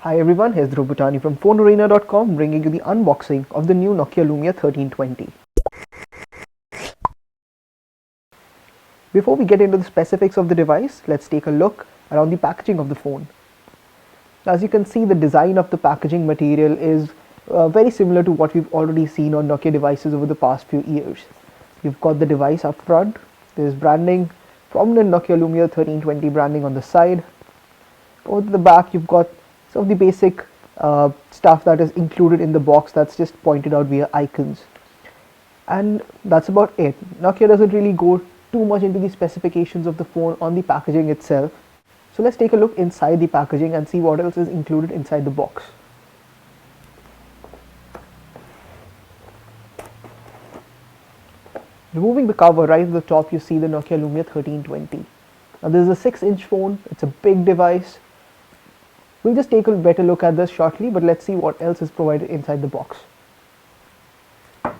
Hi everyone, here's Dhruv Bhutani from PhoneArena.com bringing you the unboxing of the new Nokia Lumia 1320. Before we get into the specifics of the device, let's take a look around the packaging of the phone. As you can see, the design of the packaging material is very similar to what we've already seen on Nokia devices over the past few years. You've got the device up front, there's branding, prominent Nokia Lumia 1320 branding on the side. Over the back, you've got some of the basic stuff that is included in the box that's just pointed out via icons. And that's about it. Nokia doesn't really go too much into the specifications of the phone on the packaging itself. So let's take a look inside the packaging and see what else is included inside the box. Removing the cover, right at the top you see the Nokia Lumia 1320. Now this is a 6-inch phone, it's a big device. We'll just take a better look at this shortly, but let's see what else is provided inside the box. Of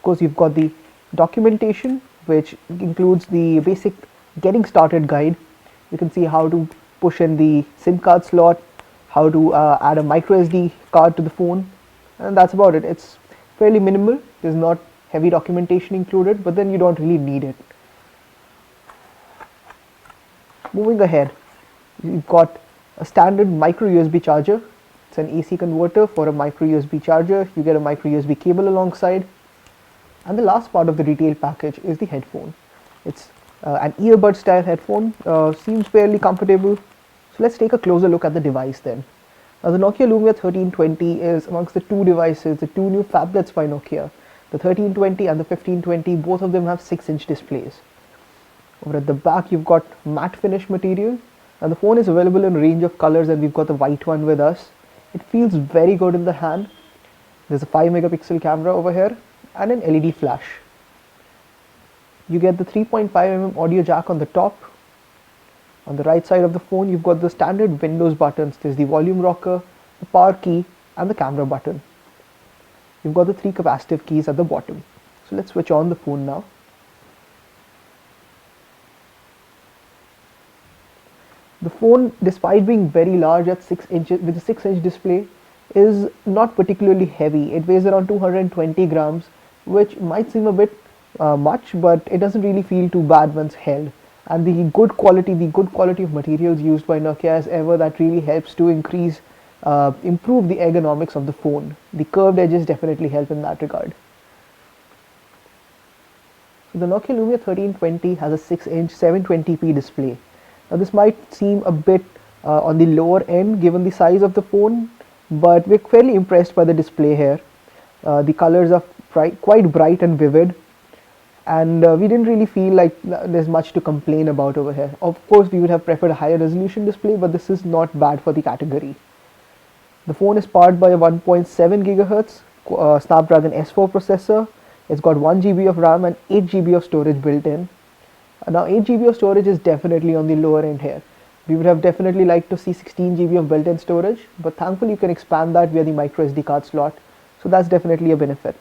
course, you've got the documentation, which includes the basic getting started guide. You can see how to push in the SIM card slot, how to add a micro SD card to the phone, and that's about it. It's fairly minimal. There's not heavy documentation included, but then you don't really need it. Moving ahead, you've got a standard micro USB charger. It's an AC converter for a micro USB charger. You get a micro USB cable alongside. And the last part of the retail package is the headphone. It's an earbud style headphone, seems fairly comfortable. So let's take a closer look at the device then. Now the Nokia Lumia 1320 is amongst the two devices, the two new phablets by Nokia. The 1320 and the 1520, both of them have 6-inch displays. Over at the back you've got matte finish material, and the phone is available in a range of colors, and we've got the white one with us. It feels very good in the hand. There's a 5 megapixel camera over here and an LED flash. You get the 3.5mm audio jack on the top. On the right side of the phone you've got the standard Windows buttons. There's the volume rocker, the power key and the camera button. You've got the 3 capacitive keys at the bottom. So let's switch on the phone now. The phone, despite being very large at 6 inches with a 6-inch display, is not particularly heavy. It weighs around 220 grams, which might seem a bit much, but it doesn't really feel too bad once held. And the good quality of materials used by Nokia as ever, that really helps to improve the ergonomics of the phone. The curved edges definitely help in that regard. So the Nokia Lumia 1320 has a 6-inch 720p display. Now this might seem a bit on the lower end given the size of the phone, but we're fairly impressed by the display here. The colors are quite bright and vivid, and we didn't really feel like there's much to complain about over here. Of course we would have preferred a higher resolution display, but this is not bad for the category. The phone is powered by a 1.7 GHz Snapdragon S4 processor. It's got 1 GB of RAM and 8 GB of storage built in. Now 8 GB of storage is definitely on the lower end here. We would have definitely liked to see 16 GB of built-in storage, but thankfully you can expand that via the micro SD card slot, so that's definitely a benefit.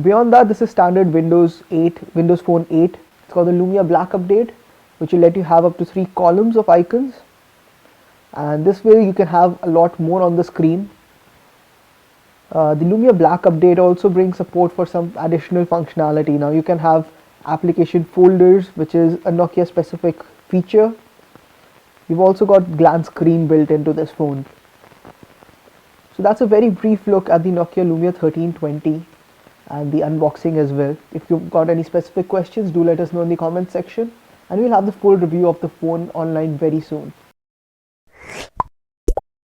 Beyond that, this is standard Windows Phone 8. It's called the Lumia Black update, which will let you have up to 3 columns of icons, and this way you can have a lot more on the screen. The Lumia Black update also brings support for some additional functionality. Now you can have application folders, which is a Nokia specific feature. You've also got glance screen built into this phone. So that's a very brief look at the Nokia Lumia 1320 and the unboxing as well. If you've got any specific questions, do let us know in the comment section, and we'll have the full review of the phone online very soon.